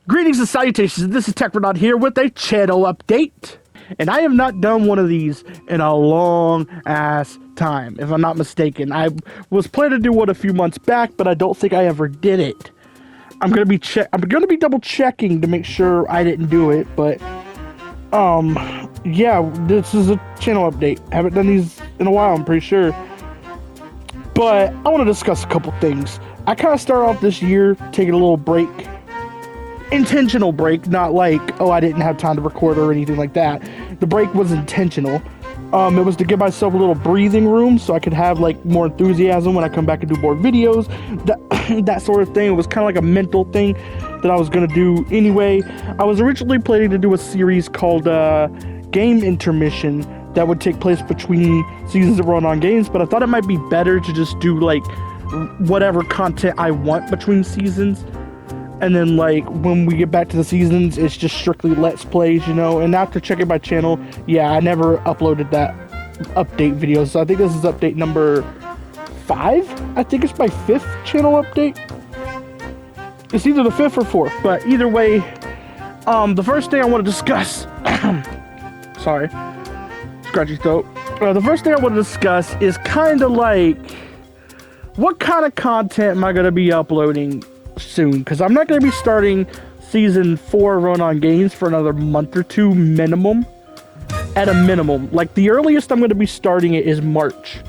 Greetings and salutations, this is TechRenaud here with a channel update. And I have not done one of these in a long ass time, if I'm not mistaken. I was planning to do one a few months back, but I don't think I ever did it. I'm gonna be double checking to make sure I didn't do it, but yeah, this is a channel update. I haven't done these in a while, I'm pretty sure. But I want to discuss a couple things. I kind of started off this year taking a little break. Intentional break, not like, oh, I didn't have time to record or anything like that. The break was intentional. It was to give myself a little breathing room so I could have like more enthusiasm when I come back and do more videos, that sort of thing. It was kind of like a mental thing that I was going to do anyway. I was originally planning to do a series called Game Intermission that would take place between seasons of Run On Games, but I thought it might be better to just do like whatever content I want between seasons. And then, like, when we get back to the seasons, it's just strictly Let's Plays, you know? And after checking my channel, yeah, I never uploaded that update video. So I think this is update number 5? I think it's my 5th channel update. It's either the 5th or 4th. But either way, the first thing I want to discuss... sorry. Scratchy throat. The first thing I want to discuss is kind of like... what kind of content am I going to be uploading soon, because I'm not going to be starting season 4 Run On Games for another month or two minimum. At a minimum. Like, the earliest I'm going to be starting it is March.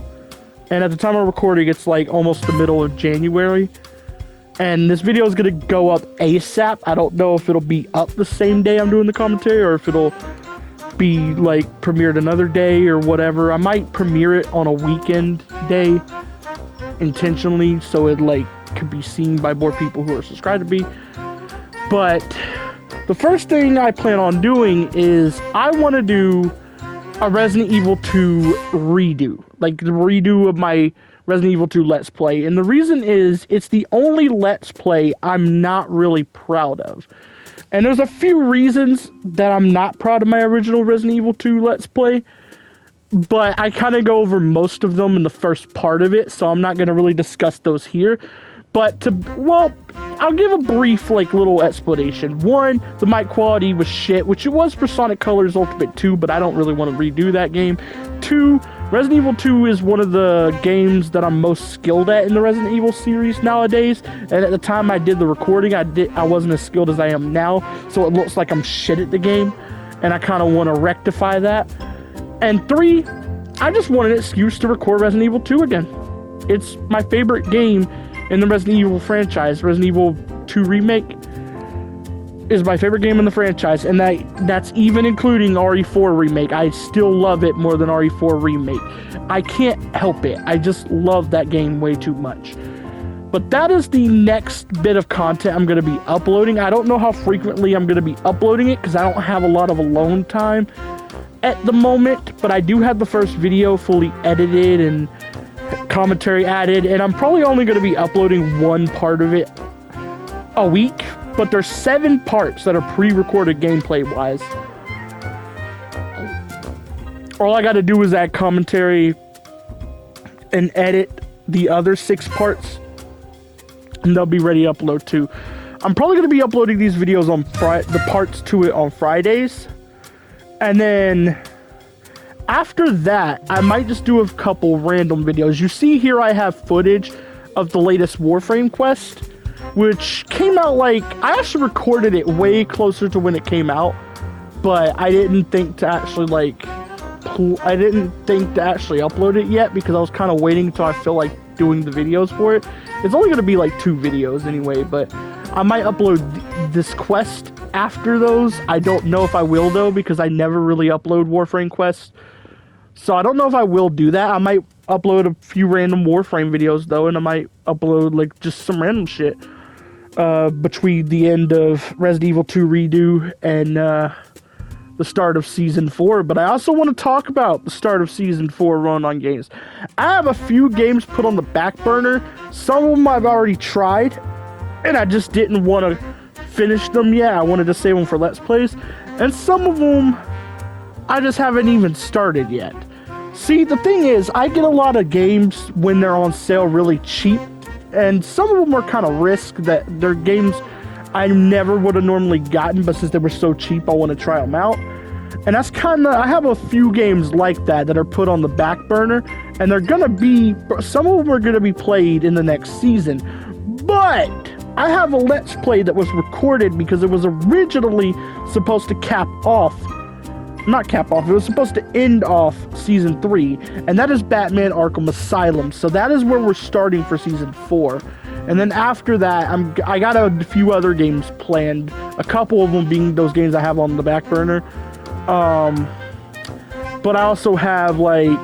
And at the time of recording, it's like almost the middle of January. And this video is going to go up ASAP. I don't know if it'll be up the same day I'm doing the commentary, or if it'll be like premiered another day or whatever. I might premiere it on a weekend day intentionally, so it like could be seen by more people who are subscribed to me. But the first thing I plan on doing is I want to do a Resident Evil 2 redo, like the redo of my Resident Evil 2 Let's Play. And the reason is it's the only Let's Play I'm not really proud of. And there's a few reasons that I'm not proud of my original Resident Evil 2 Let's Play, but I kind of go over most of them in the first part of it, so I'm not going to really discuss those here. But I'll give a brief, like, little explanation. 1, the mic quality was shit, which it was for Sonic Colors Ultimate 2, but I don't really want to redo that game. 2, Resident Evil 2 is one of the games that I'm most skilled at in the Resident Evil series nowadays. And at the time I did the recording, I wasn't as skilled as I am now, so it looks like I'm shit at the game, and I kind of want to rectify that. And 3, I just want an excuse to record Resident Evil 2 again. It's my favorite game in the Resident Evil franchise. Resident Evil 2 Remake is my favorite game in the franchise, and that's even including RE4 Remake. I still love it more than RE4 Remake. I can't help it. I just love that game way too much. But that is the next bit of content I'm going to be uploading. I don't know how frequently I'm going to be uploading it, because I don't have a lot of alone time at the moment, but I do have the first video fully edited and commentary added, and I'm probably only going to be uploading one part of it a week, but there's 7 parts that are pre-recorded gameplay wise. All I got to do is add commentary and edit the other 6 parts, and they'll be ready to upload too. I'm probably going to be uploading these videos on the parts to it on Fridays, and then after that, I might just do a couple random videos. You see here I have footage of the latest Warframe quest, which came out like... I actually recorded it way closer to when it came out, but I didn't think to actually upload it yet, because I was kind of waiting until I feel like doing the videos for it. It's only going to be like 2 videos anyway, but I might upload this quest after those. I don't know if I will, though, because I never really upload Warframe quests. So I don't know if I will do that. I might upload a few random Warframe videos, though, and I might upload, like, just some random shit between the end of Resident Evil 2 Redo and the start of Season 4. But I also want to talk about the start of Season 4 Run On Games. I have a few games put on the back burner. Some of them I've already tried, and I just didn't want to finish them yet. I wanted to save them for Let's Plays. And some of them I just haven't even started yet. See, the thing is, I get a lot of games when they're on sale really cheap, and some of them are kind of risk that they're games I never would have normally gotten, but since they were so cheap, I want to try them out. And that's kind of, I have a few games like that are put on the back burner, and they're gonna be, some of them are gonna be played in the next season. But I have a Let's Play that was recorded because it was originally supposed to it was supposed to end off Season 3, and that is Batman Arkham Asylum. So that is where we're starting for Season 4. And then after that, I got a few other games planned, a couple of them being those games I have on the back burner. But I also have, like,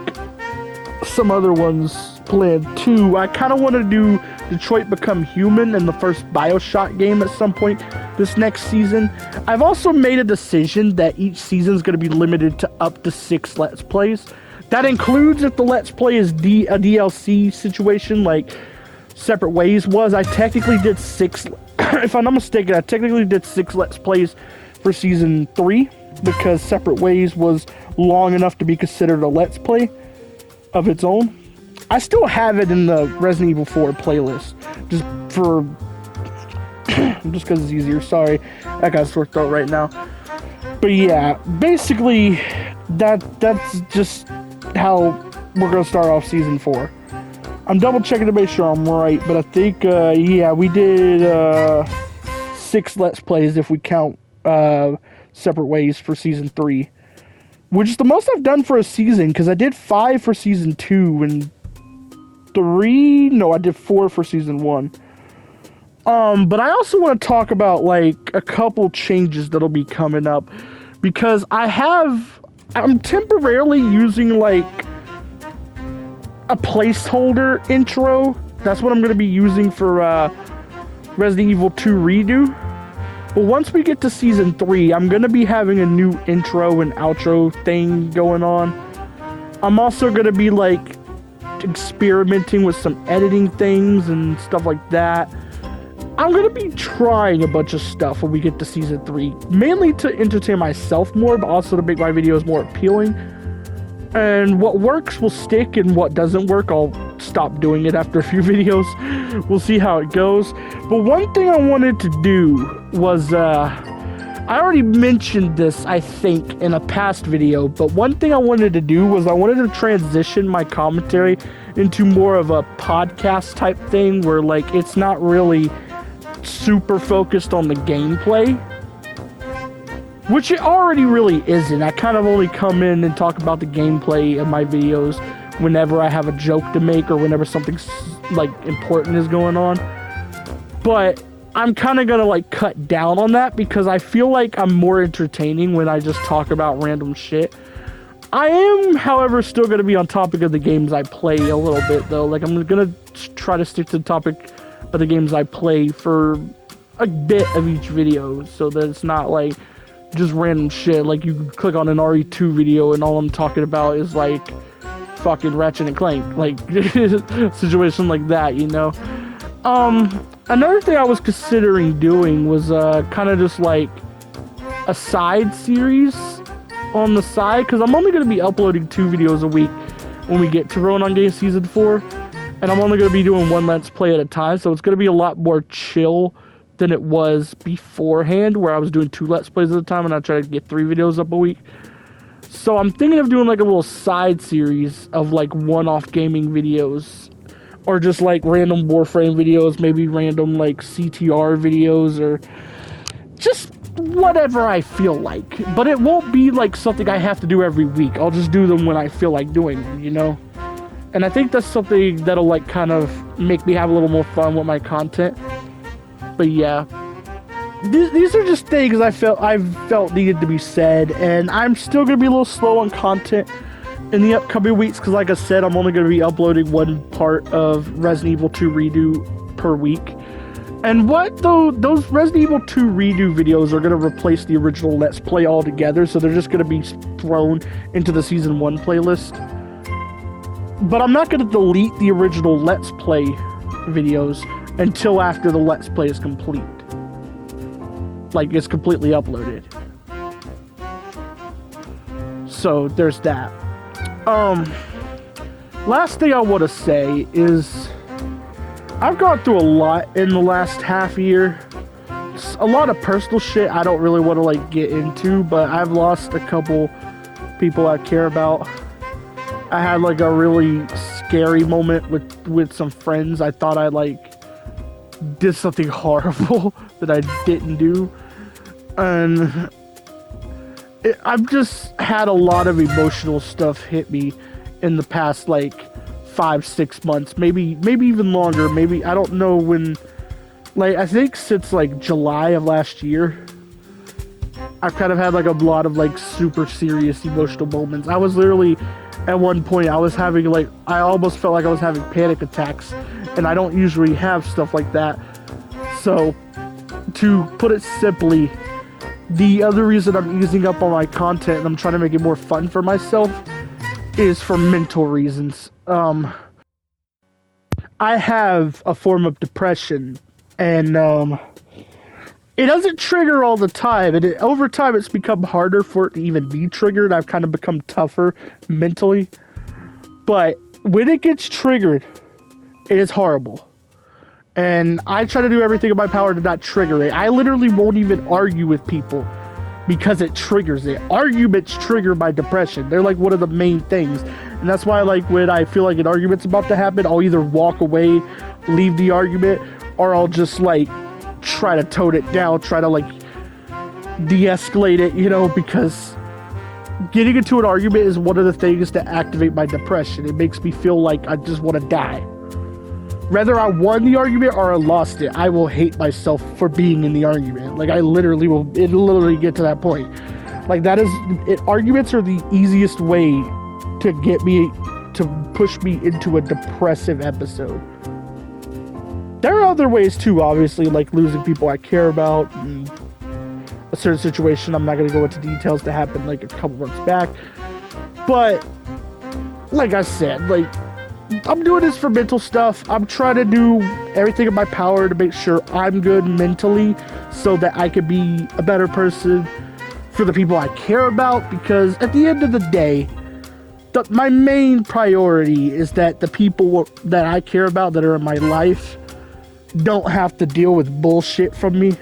some other ones planned too. I kind of want to do Detroit Become Human and the first BioShock game at some point this next season. I've also made a decision that each season is going to be limited to up to 6 Let's Plays. That includes if the Let's Play is a DLC situation, like Separate Ways was. I technically did 6, if I'm not mistaken, I technically did 6 Let's Plays for Season 3, because Separate Ways was long enough to be considered a Let's Play of its own. I still have it in the Resident Evil 4 playlist, just because it's easier. Sorry, I got a sore throat right now. But yeah, basically, that's just how we're gonna start off Season 4. I'm double checking to make sure I'm right, but I think, yeah, we did 6 Let's Plays if we count Separate Ways for Season 3, which is the most I've done for a season, because I did 5 for Season 2 and 3, no, I did 4 for Season 1. But I also want to talk about, like, a couple changes that'll be coming up, because I'm temporarily using, like, a placeholder intro. That's what I'm going to be using for Resident Evil 2 Redo. But once we get to Season 3, I'm going to be having a new intro and outro thing going on. I'm also going to be, like, experimenting with some editing things and stuff like that. I'm going to be trying a bunch of stuff when we get to Season 3, mainly to entertain myself more, but also to make my videos more appealing. And what works will stick, and what doesn't work, I'll stop doing it after a few videos. We'll see how it goes. But one thing I wanted to do was, I already mentioned this, I think, in a past video, but one thing I wanted to do was I wanted to transition my commentary into more of a podcast type thing, where, like, it's not really super focused on the gameplay, which it already really isn't. I kind of only come in and talk about the gameplay of my videos whenever I have a joke to make or whenever something, like, important is going on. But I'm kind of gonna, like, cut down on that, because I feel like I'm more entertaining when I just talk about random shit. I am, however, still gonna be on topic of the games I play a little bit, though. Like, I'm gonna try to stick to the topic of the games I play for a bit of each video, so that it's not, like, just random shit. Like, you click on an RE2 video and all I'm talking about is, like, fucking Ratchet and Clank, like, situation like that, you know? Another thing I was considering doing was, kind of just, like, a side series on the side, because I'm only going to be uploading 2 videos a week when we get to Rolling on Games Season 4, and I'm only going to be doing 1 Let's Play at a time, so it's going to be a lot more chill than it was beforehand, where I was doing 2 Let's Plays at a time and I try to get 3 videos up a week. So I'm thinking of doing, like, a little side series of, like, one-off gaming videos, or just, like, random Warframe videos, maybe random, like, CTR videos, or just whatever I feel like. But it won't be, like, something I have to do every week. I'll just do them when I feel like doing them, you know? And I think that's something that'll, like, kind of make me have a little more fun with my content. But yeah, these are just things I've felt needed to be said, and I'm still going to be a little slow on content in the upcoming weeks, because, like I said, I'm only going to be uploading 1 part of Resident Evil 2 Redo per week. And what though, those Resident Evil 2 Redo videos are going to replace the original Let's Play altogether, so they're just going to be thrown into the Season 1 playlist. But I'm not going to delete the original Let's Play videos until after the Let's Play is complete. Like, it's completely uploaded. So, there's that. Last thing I want to say is, I've gone through a lot in the last half year. a lot of personal shit I don't really want to like get into, but I've lost a couple people I care about. I had like a really scary moment with some friends. I thought I like did something horrible that I didn't do, and I've just had a lot of emotional stuff hit me in the past like 5-6 months, maybe even longer. Maybe I don't know when. Like, I think since like July of last year, I've kind of had like a lot of like super serious emotional moments. I was literally at one point I was having like, I almost felt like I was having panic attacks, and I don't usually have stuff like that. So to put it simply, the other reason I'm easing up on my content and I'm trying to make it more fun for myself is for mental reasons. I have a form of depression, and it doesn't trigger all the time, and over time it's become harder for it to even be triggered. I've kind of become tougher mentally, but when it gets triggered, it is horrible, and I try to do everything in my power to not trigger it. I literally won't even argue with people because it triggers it. Arguments trigger my depression. They're like one of the main things, and that's why like when I feel like an argument's about to happen, I'll either walk away, leave the argument, or I'll just like try to tone it down, try to like de-escalate it, you know, because getting into an argument is one of the things that activate my depression. It makes me feel like I just want to die. Whether I won the argument or I lost it, I will hate myself for being in the argument. Like, I literally will, it'll literally get to that point. Like, that is, arguments are the easiest way to get me, to push me into a depressive episode. There are other ways too, obviously, like losing people I care about, and a certain situation I'm not going to go into details that happened like a couple months back. But, like I said, like, I'm doing this for mental stuff. I'm trying to do everything in my power to make sure I'm good mentally so that I can be a better person for the people I care about, because at the end of the day, my main priority is that the people that I care about that are in my life don't have to deal with bullshit from me.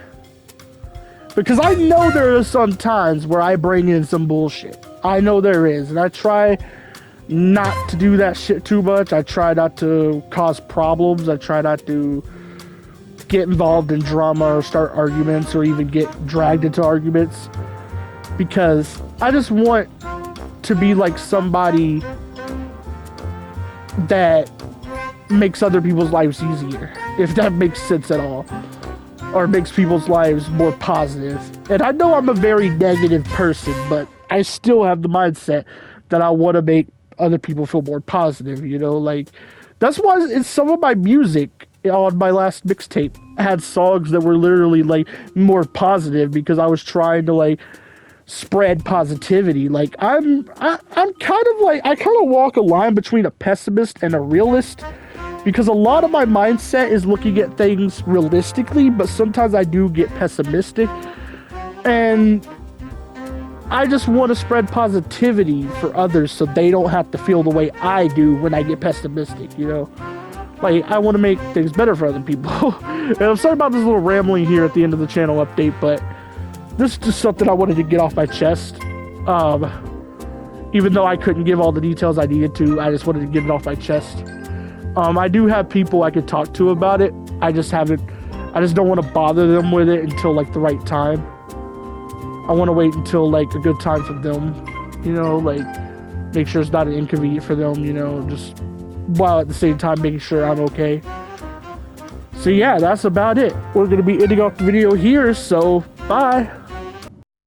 Because I know there are some times where I bring in some bullshit. I know there is, and I try not to do that shit too much. I try not to cause problems. I try not to get involved in drama or start arguments or even get dragged into arguments, because I just want to be like somebody that makes other people's lives easier, if that makes sense at all, or makes people's lives more positive. And I know I'm a very negative person, but I still have the mindset that I want to make other people feel more positive, you know? Like, that's why in some of my music on my last mixtape had songs that were literally like more positive, because I was trying to like spread positivity. Like, I'm kind of like, I kind of walk a line between a pessimist and a realist, because a lot of my mindset is looking at things realistically, but sometimes I do get pessimistic, and I just want to spread positivity for others so they don't have to feel the way I do when I get pessimistic, you know? Like, I want to make things better for other people. And I'm sorry about this little rambling here at the end of the channel update, but this is just something I wanted to get off my chest. Even though I couldn't give all the details I needed to, I just wanted to get it off my chest. I do have people I could talk to about it. I just don't want to bother them with it until like the right time. I want to wait until like a good time for them, you know, like make sure it's not an inconvenience for them, you know, just while at the same time making sure I'm okay. So yeah, that's about it. We're going to be ending off the video here, so bye.